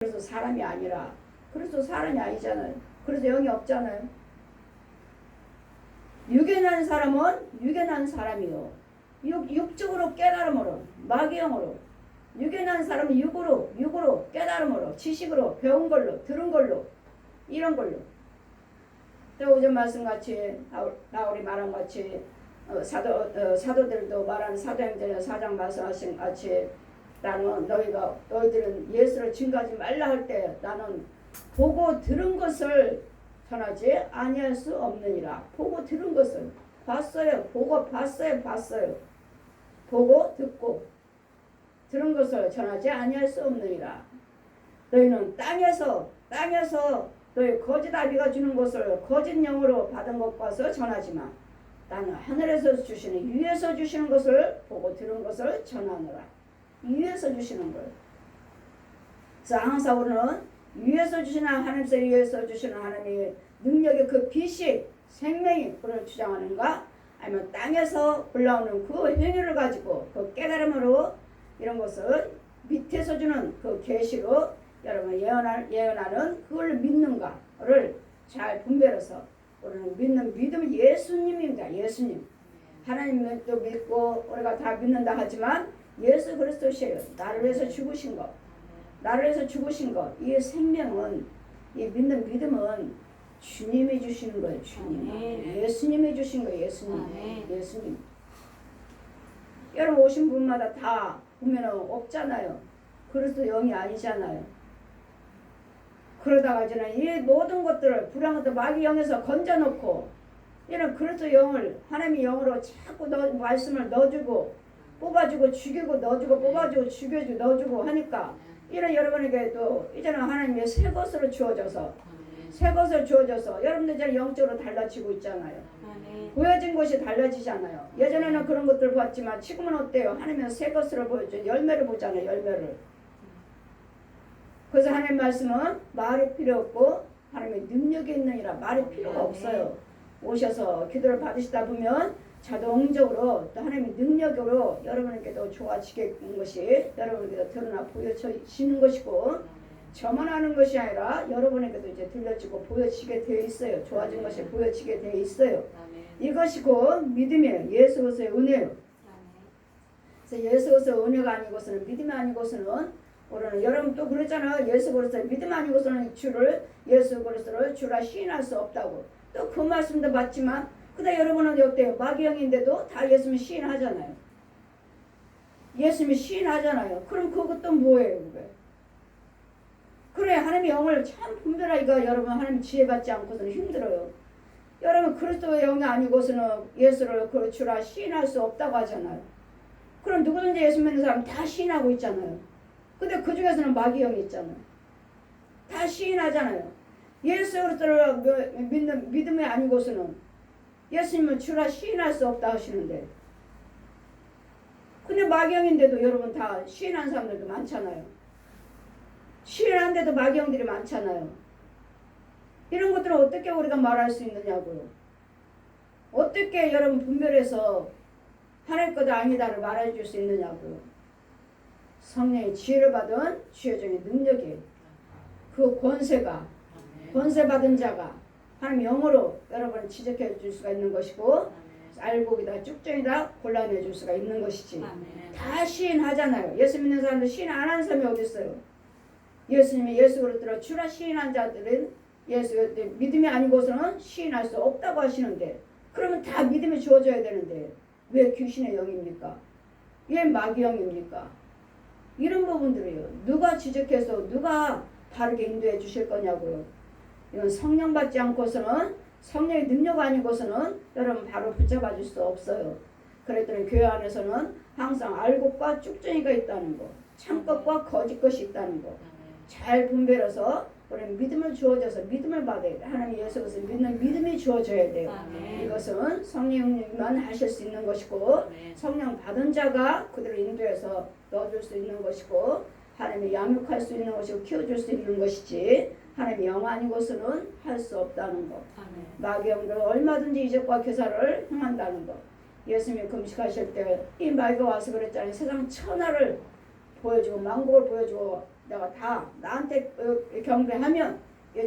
그래서 사람이 아니라, 그래서 사람이 아니잖아요. 그래서 영이 없잖아요. 육에 난 사람은 육에 난 사람이요. 육적으로 깨달음으로, 마귀형으로. 육에 난 사람은 육으로 깨달음으로, 지식으로, 배운 걸로, 들은 걸로, 이런 걸로. 또 오전 말씀같이, 바울이 말한 같이, 사도들도 말하는 사도행전의 4장 말씀하신 같이, 나는 너희들은 예수를 증거하지 말라 할 때 나는 보고 들은 것을 전하지 아니할 수 없느니라. 보고 들은 것을 봤어요. 보고 봤어요. 보고 듣고 들은 것을 전하지 아니할 수 없느니라. 너희는 땅에서 너희 거짓 아비가 주는 것을 거짓 영으로 받은 것과서 전하지만 나는 하늘에서 주시는 위에서 주시는 것을 보고 들은 것을 전하노라. 위에서 주시는 거예요. 그래서 항상 우리는 위에서 주시는 하나님께서 위에서 주시는 하나님의 능력의 그 빛이 생명이 그를 주장하는가, 아니면 땅에서 올라오는 그 행위를 가지고 그 깨달음으로 이런 것을 밑에서 주는 그 계시로 여러분 예언하는 그걸 믿는가를 잘 분별해서 우리는 믿는 믿음은 예수님입니다. 예수님. 하나님도 믿고 우리가 다 믿는다 하지만 예수 그리스도시에요. 나를 위해서 죽으신 것. 나를 위해서 죽으신 것. 이 생명은, 이 믿는 믿음은 주님이 주시는 거예요. 주님. 예수님이 주신 거예요. 예수님. 여러분 오신 분마다 다 보면 없잖아요. 그리스도 영이 아니잖아요. 그러다가 저는 이 모든 것들을 불안한 것들 마귀 영에서 건져놓고 이런 그리스도 영을 하나님의 영으로 자꾸 말씀을 넣어주고 뽑아주고 죽이고 넣어주고 뽑아주고 죽여주고 넣어주고 하니까 이런 여러분에게 또 이제는 하나님의 새 것으로 주어져서 여러분들 이제 영적으로 달라지고 있잖아요. 보여진 것이 달라지잖아요. 예전에는 그런 것들을 봤지만 지금은 어때요? 하나님은 새 것으로 보여줘. 열매를 보잖아요. 열매를. 그래서 하나님 말씀은 말이 필요 없고 하나님의 능력이 있느니라. 말이 필요가 없어요. 오셔서 기도를 받으시다 보면 자동적으로 또 하나님의 능력으로 여러분에게도 좋아지게 것이 여러분에게도 드러나 보여지는 것이고, 저만 하는 것이 아니라 여러분에게도 이제 들려지고 보여지게 되어 있어요. 좋아진 것이 보여지게 되어 있어요. 이것이 곧 믿음이에요. 예수 그리스도의 은혜예요. 그래서 예수 그리스도의 은혜가 아니고서는, 믿음이 아니고서는 우리는 여러분 또 그러잖아요. 예수 그리스도의 믿음 아니고서는 예수 그리스도를 주라 시인할 수 없다고. 또 그 말씀도 맞지만 그다 여러분은 어때요? 마귀형인데도 다 예수님 시인하잖아요. 예수님이 시인하잖아요. 그럼 그것도 뭐예요? 그게? 그래, 하나님의 영을 참 분별하기가 여러분 하나님 지혜받지 않고서는 힘들어요. 여러분 그리스도의 영이 아니고서는 예수를 그 주라 시인할 수 없다고 하잖아요. 그럼 누구든지 예수 믿는 사람 다 시인하고 있잖아요. 근데 그 중에서는 마귀형이 있잖아요. 다 시인하잖아요. 예수 그리스도를 믿는 믿음이 아니고서는 예수님은 주라 시인할 수 없다 하시는데, 근데 마귀형인데도 여러분 다 시인한 사람들도 많잖아요. 시인한데도 마귀형들이 많잖아요. 이런 것들은 어떻게 우리가 말할 수 있느냐고요. 어떻게 여러분 분별해서 하나님 것 아니다를 말해 줄 수 있느냐고요. 성령의 지혜를 받은 지혜적인 능력이, 그 권세 받은 자가 하나님 영으로 여러분을 지적해 줄 수가 있는 것이고, 알곡이다 쭉정이다 골라내 줄 수가 있는 것이지. 다 시인하잖아요. 예수 믿는 사람들 시인 안 하는 사람이 어디 있어요? 예수님이 예수 그리스도를 주라 시인한 자들은 예수 믿음이 아니고서는 시인할 수 없다고 하시는데, 그러면 다 믿음이 주어져야 되는데 왜 귀신의 영입니까? 왜 마귀 영입니까? 이런 부분들이에요. 누가 지적해서 누가 바르게 인도해 주실 거냐고요. 이건 성령 받지 않고서는, 성령의 능력 아니고서는 여러분 바로 붙잡아 줄 수 없어요. 그랬더니 교회 안에서는 항상 알곡과 쭉정이가 있다는 거, 참것과 거짓 것이 있다는 거 잘 분별해서 우리는 믿음을 주어져서 믿음을 받아야 돼. 하나님 예수 그리스도 믿는 믿음이 주어져야 돼요. 이것은 성령님만 하실 수 있는 것이고, 성령 받은 자가 그들을 인도해서 넣어줄 수 있는 것이고, 하나님이 양육할 수 있는 것이고 키워줄 수 있는 것이지, 하나님의 영 아니고서는 할 수 없다는 것. 마귀 영들은 얼마든지 이적과 교사를 행한다는 것. 예수님이 금식하실 때 이 마귀가 와서 그랬잖아요. 세상 천하를 보여주고 만국을 보여주고 내가 다 나한테 경배하면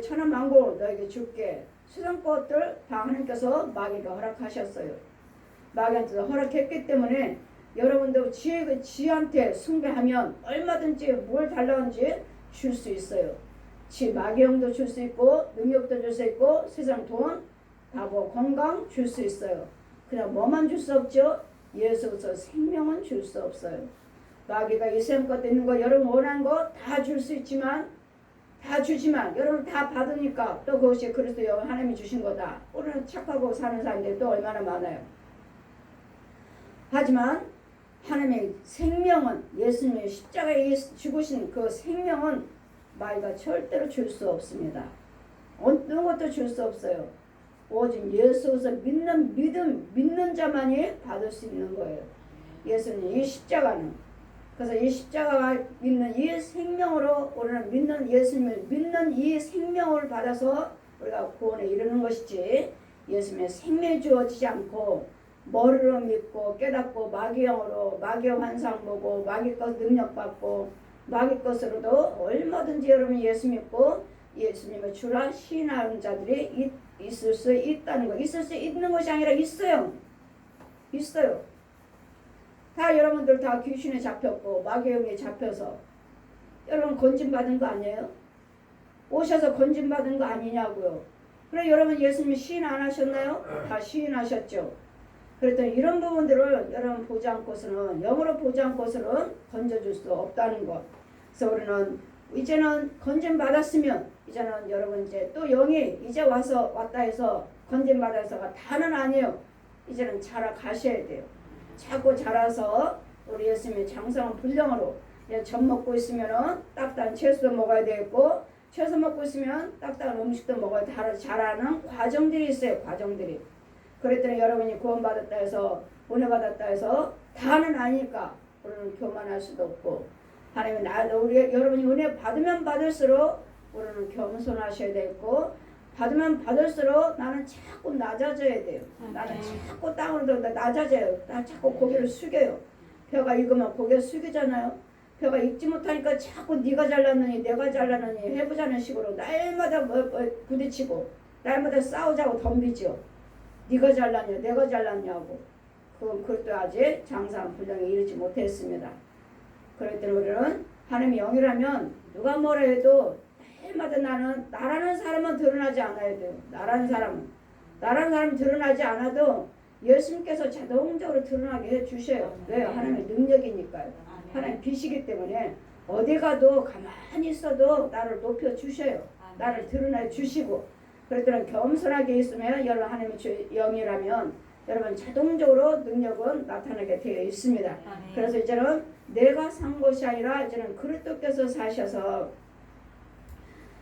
천하만국을 너에게 줄게. 수상 것들 다 하나님께서 마귀가 허락하셨어요. 마귀한테 허락했기 때문에 여러분도 지한테 숭배하면 얼마든지 뭘 달라는지 줄 수 있어요. 마귀형도 줄 수 있고 능력도 줄 수 있고 세상 돈, 다뭐 건강 줄 수 있어요. 그냥 뭐만 줄 수 없죠? 예수로서 생명은 줄 수 없어요. 마귀가 이 세상 것도 있는 거 여러분 원하는 거 다 줄 수 있지만 다 주지만 여러분 다 받으니까 또 그것이 그리스도 하나님이 주신 거다. 우리는 착하고 사는 사람들이 또 얼마나 많아요. 하지만 하나님의 생명은 예수님의 십자가에 죽으신 그 생명은 마귀가 절대로 줄 수 없습니다. 어떤 것도 줄 수 없어요. 오직 예수에서 믿는 자만이 받을 수 있는 거예요. 예수님 이 십자가는. 그래서 이 십자가가 믿는 이 생명으로 우리는 믿는 예수님을 믿는 이 생명을 받아서 우리가 구원에 이르는 것이지 예수님의 생명이 주어지지 않고 머리로 믿고 깨닫고 마귀형으로 마귀형 환상 보고 마귀 것 능력 받고 마귀 것으로도 얼마든지 여러분 예수 믿고 예수님을 주라 시인하는 자들이 있을 수 있다는 거. 있을 수 있는 것이 아니라 있어요. 다 여러분들 다 귀신에 잡혔고 마귀형에 잡혀서 여러분 건진받은 거 아니에요? 오셔서 건진받은 거 아니냐고요. 그래 여러분 예수님이 시인 안 하셨나요? 다 시인하셨죠. 그랬더니 이런 부분들을 여러분 보지 않고서는 영으로 보지 않고서는 건져줄 수 없다는 것. 그래서 우리는 이제는 건진 받았으면 이제는 여러분 이제 또 영이 이제 왔다 해서 건진 받아서가 다는 아니에요. 이제는 자라가셔야 돼요. 자꾸 자라서 우리 예수님의 장성한 분량으로 젖 먹고 있으면은 딱딱한 채소도 먹어야 되겠고 채소 먹고 있으면 딱딱한 음식도 먹어야 자라는 과정들이 있어요. 과정들이. 그랬더니 여러분이 구원받았다 해서 은혜 받았다 해서 다는 아니니까 우리는 교만할 수도 없고 하나님이 여러분이 은혜 받으면 받을수록 우리는 겸손하셔야 되고 받으면 받을수록 나는 자꾸 낮아져야 돼요. 나는 자꾸 땅으로 낮아져요. 나 자꾸 고개를 숙여요. 벼가 익으면 고개를 숙이잖아요. 벼가 익지 못하니까 자꾸 네가 잘났느니 내가 잘났느니 해보자는 식으로 날마다 부딪히고 날마다 싸우자고 덤비죠. 네가 잘났냐 내가 잘났냐고. 그건 그것도 아직 장사한 분량에 이르지 못했습니다. 그럴 때는 우리는 하나님의 영이라면 누가 뭐라 해도 날마다 나라는 사람은 드러나지 않아야 돼요. 나라는 사람은 드러나지 않아도 예수님께서 자동적으로 드러나게 해주셔요. 왜요? 하나님의 능력이니까요. 하나님 빛이기 때문에 어디 가도 가만히 있어도 나를 높여주셔요. 나를 드러내 주시고 그랬더니 겸손하게 있으면 여러분 하나님의 영이라면 여러분 자동적으로 능력은 나타나게 되어 있습니다. 그래서 이제는 내가 산 것이 아니라 이제는 그리스도께서 사셔서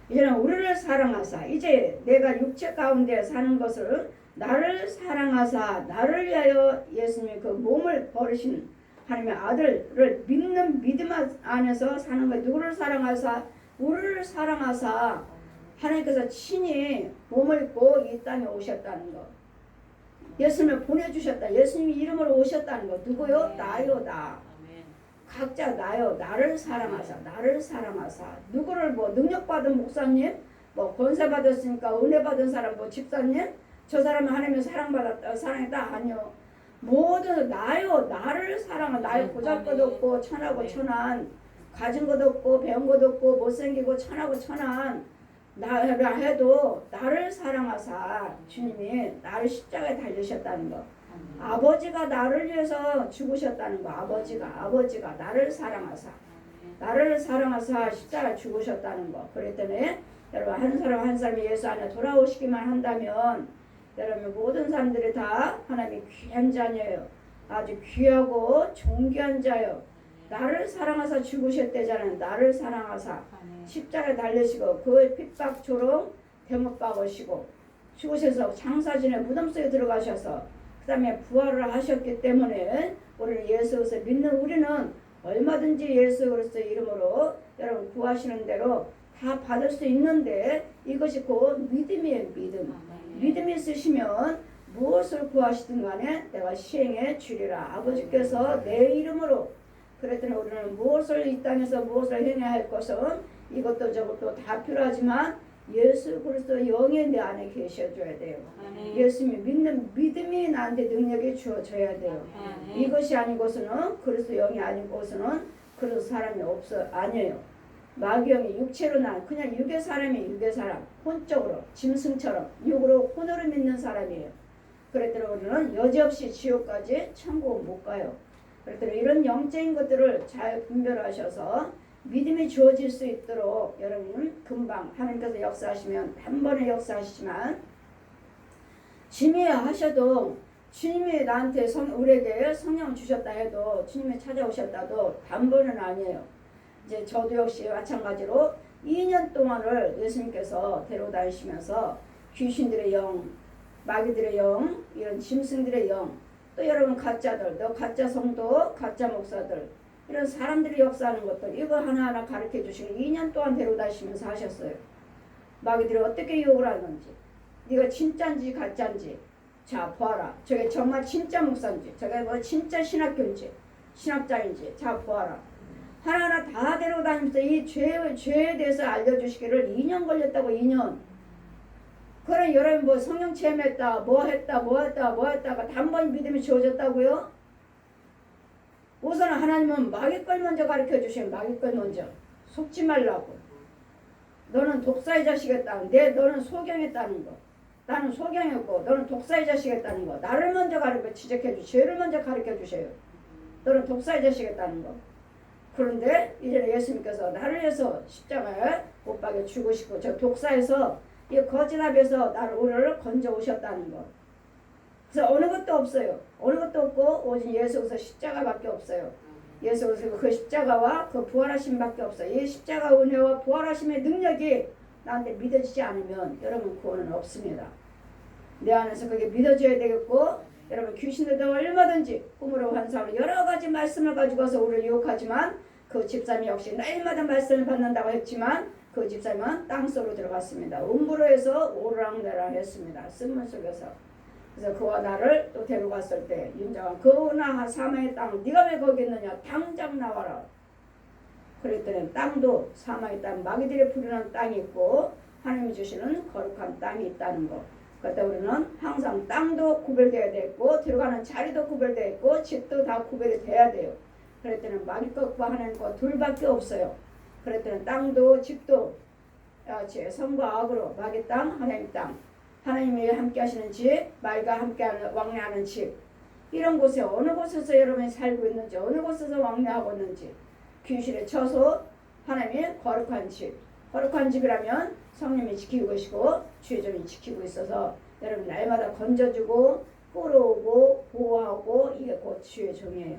이제는 우리를 사랑하사 이제 내가 육체 가운데 사는 것을 나를 사랑하사 나를 위하여 예수님의 그 몸을 버리신 하나님의 아들을 믿는 믿음 안에서 사는 거예요. 누구를 사랑하사? 우리를 사랑하사 하나님께서 친히 몸을 입고 이 땅에 오셨다는 거. 예수님을 보내주셨다. 예수님의 이름으로 오셨다는 거. 누구요? 나요 나. 각자 나요. 나를 사랑하사. 누구를 능력받은 목사님, 권세 받았으니까 은혜 받은 사람, 집사님, 저 사람은 하나님의 사랑했다. 아니요. 모든 나요. 나를 사랑하. 나요. 보잘것도 없고 천하고 천한, 가진 것도 없고 배운 것도 없고 못생기고 천하고 천한 나라 해도 나를 사랑하사 주님이 나를 십자가에 달리셨다는 거. 아버지가 나를 위해서 죽으셨다는 거. 아버지가 나를 사랑하사 십자가에 죽으셨다는 거. 그랬더니 여러분 한 사람이 예수 안에 돌아오시기만 한다면 여러분 모든 사람들이 다 하나님의 귀한 자녀예요. 아주 귀하고 존귀한 자요. 나를 사랑하사 죽으셨대잖아요. 나를 사랑하사 십자가에 달리시고 그 핍박조롱 대못 박으시고 죽으셔서 장사진의 무덤 속에 들어가셔서 그 다음에 부활을 하셨기 때문에 우리는 예수에서 믿는 우리는 얼마든지 예수 그리스도의 이름으로 여러분 구하시는 대로 다 받을 수 있는데 이것이 곧 믿음이에요. 믿음이 있으시면 무엇을 구하시든 간에 내가 시행해 주리라. 아버지께서 내 이름으로 그랬더니 우리는 무엇을 이 땅에서 무엇을 행해야 할 것은 이것도 저것도 다 필요하지만 예수 그리스도 영이 내 안에 계셔줘야 돼요. 예수님 믿는 믿음이 나한테 능력이 주어져야 돼요. 이것이 아니고서는 그리스도 영이 아니고서는 그런 사람이 아니에요. 마귀영이 육체로 난 그냥 육의 사람이 육의 사람, 혼적으로 짐승처럼 육으로 혼으로 믿는 사람이에요. 그랬더니 우리는 여지없이 지옥까지 천국 못 가요. 그랬더니 이런 영적인 것들을 잘 분별하셔서 믿음이 주어질 수 있도록 여러분 금방 하나님께서 역사하시면 단번에 역사하시지만 주님이 하셔도 주님이 나한테 우리에게 성령을 주셨다 해도 주님이 찾아오셨다도 단번은 아니에요. 이제 저도 역시 마찬가지로 2년 동안을 예수님께서 데려다니시면서 귀신들의 영, 마귀들의 영, 이런 짐승들의 영, 또 여러분 가짜들, 또 가짜 성도, 가짜 목사들 이런 사람들이 역사하는 것들 이거 하나하나 가르쳐 주시고 2년 동안 데려다니시면서 하셨어요. 마귀들이 어떻게 욕을 하는지, 네가 진짜인지 가짜인지 자 보아라. 저게 정말 진짜 목사인지, 저게 뭐 진짜 신학교인지 신학자인지 자 보아라. 하나하나 다 데려다니면서 이 죄에 대해서 알려주시기를 2년 걸렸다고. 2년. 그래 여러분 뭐 성령 체험했다 뭐 했다가 단번 믿음이 주어졌다고요? 우선 하나님은 마귀 걸 먼저 가르쳐 주시면 마귀 걸 먼저 속지 말라고. 너는 독사의 자식이었다. 너는 소경했다는 거. 나는 소경이었고 너는 독사의 자식이었다는 거. 나를 먼저 가르쳐 지적해 주. 죄를 먼저 가르쳐 주세요. 너는 독사의 자식이었다는 거. 그런데 이제 예수님께서 나를 위해서 십자가에 못 박여 죽으시고 저 독사에서 이 거짓 앞에서 우리를 건져 오셨다는 거. 그래서 어느 것도 없어요. 어느 것도 없고 오직 예수 그리스도 십자가밖에 없어요. 예수 그리스도 그 십자가와 그 부활하심밖에 없어요. 이 십자가 은혜와 부활하심의 능력이 나한테 믿어지지 않으면 여러분 구원은 없습니다. 내 안에서 그게 믿어져야 되겠고 여러분 귀신들도 얼마든지 꿈으로 환상으로 여러 가지 말씀을 가지고서 우리를 유혹하지만 그 집사님이 역시 날마다 말씀을 받는다고 했지만 그 집사님은 땅속으로 들어갔습니다. 음부로에서 오르락내락 했습니다. 쓴물 속에서. 그래서 그와 나를 또 데려갔을 때 윤정아 그나 사망의 땅 네가 왜 거기 있느냐 당장 나와라. 그랬더니 땅도 사망의 땅 마귀들이 부르는 땅이 있고 하나님이 주시는 거룩한 땅이 있다는 거. 그때 우리는 항상 땅도 구별되어야 되고 들어가는 자리도 구별되어 있고 집도 다 구별이 돼야 돼요. 그랬더니 마귀 것과 하나님 것 둘밖에 없어요. 그랬더니 땅도 집도 선과 악으로 마귀 땅 하나님 땅 하나님이 함께 하시는 집 마귀가 함께 왕래하는 집 이런 곳에 어느 곳에서 여러분이 살고 있는지 어느 곳에서 왕래하고 있는지 귀신의 처소 하나님이 거룩한 집 거룩한 집이라면 성령이 지키고 계시고 주의종이 지키고 있어서 여러분 날마다 건져주고 끌어오고 보호하고 이게 곧 주의 종이에요.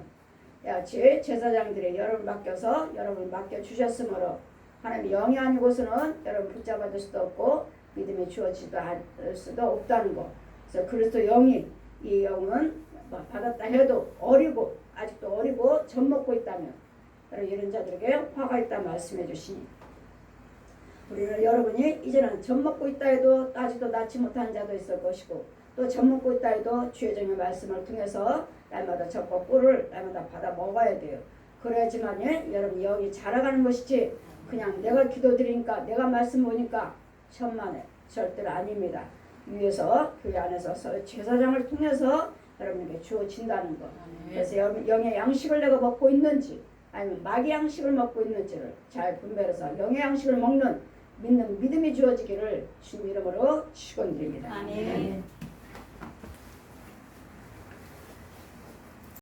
제사장들이 여러분 맡겨주셨으므로 하나님의 영이 아니고서는 여러분 붙잡아줄 수도 없고 믿음이 주어지도 않을 수도 없다는 거. 그래서 그리스도 영이 이 영은 받았다 해도 어리고 아직도 어리고 젖먹고 있다면 이런 자들에게 화가 있다 말씀해 주시니 우리는 여러분이 이제는 젖먹고 있다 해도 따지도 낳지 못하는 자도 있을 것이고 또 젖먹고 있다 해도 주의 종의 말씀을 통해서 날마다 젖과 꿀을 날마다 받아 먹어야 돼요. 그래야지만 여러분 영이 자라가는 것이지 그냥 내가 기도드리니까 내가 말씀 보니까 천만에 절대로 아닙니다. 위에서 교회 안에서 제사장을 통해서 여러분에게 주어진다는 거. 그래서 영의 양식을 내가 먹고 있는지 아니면 마귀 양식을 먹고 있는지를 잘 분별해서 영의 양식을 먹는 믿는 믿음이 주어지기를 주님 이름으로 축원드립니다. 아멘.